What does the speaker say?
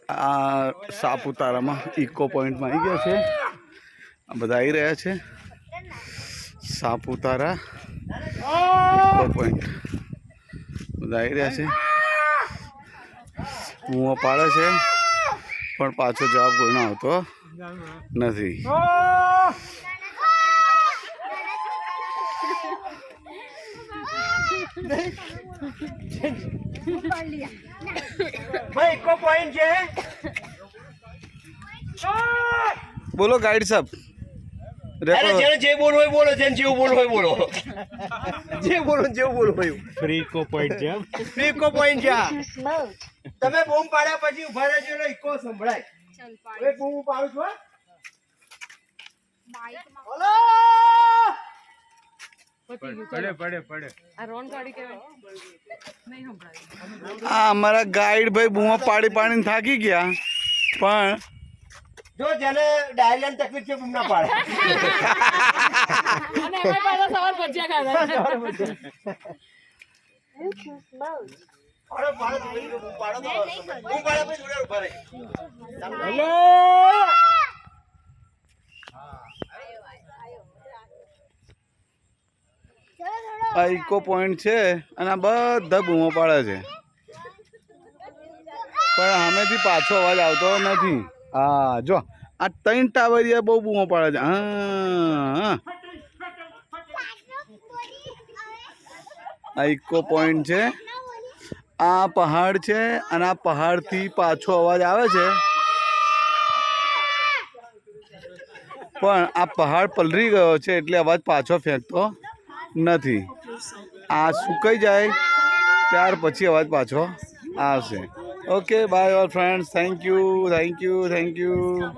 આ સાપુતારામાં ઇકો પોઈન્ટમાં આવી ગયા છે. આ બધા આવી રહ્યા છે સાપુતારા ઇકો પોઈન્ટ. બધા આવી રહ્યા છે. બૂમો પાડે છે પણ પાછો જવાબ કોઈનો આવતો નથી. બોલો ગાઈડ સાહેબ. જે બોલવું હોય બોલો, જેને જેવું બોલવું હોય બોલો. જે બોલો જેવું બોલવું હોય. ફ્રી ઇકો પોઈન્ટ છે. ફ્રી ઇકો પોઈન્ટ છે. તમે બૂમ પાડ્યા પછી ઉભા રહેજો એટલે ઇકો સંભળાય. હવે બૂમ પાડું છું. બોલો. આ અમારા ગાઈડ ભાઈ બૂમો પાડી પાડીને થાકી ગયા પણ જો જેને ડાયરિયાની તકલીફ છે બૂમ ના પાડે. આ ઇકો પોઈન્ટ છે અને આ બધા બૂમો પાડે છે પણ સામેથી પાછો અવાજ આવતો નથી. હા જો આ 3 ટાવરિયા બહુ બૂમો પાડે છે. હા આ ઇકો પોઈન્ટ છે. આ પહાડ છે અને આ પહાડથી પાછો અવાજ આવે છે પણ આ પહાડ પલરી ગયો છે એટલે અવાજ પાછો ફેંકતો નથી. આ સુકાઈ જાય ત્યાર પછી અવાજ પાછો આવશે. Okay bye all friends. Thank you.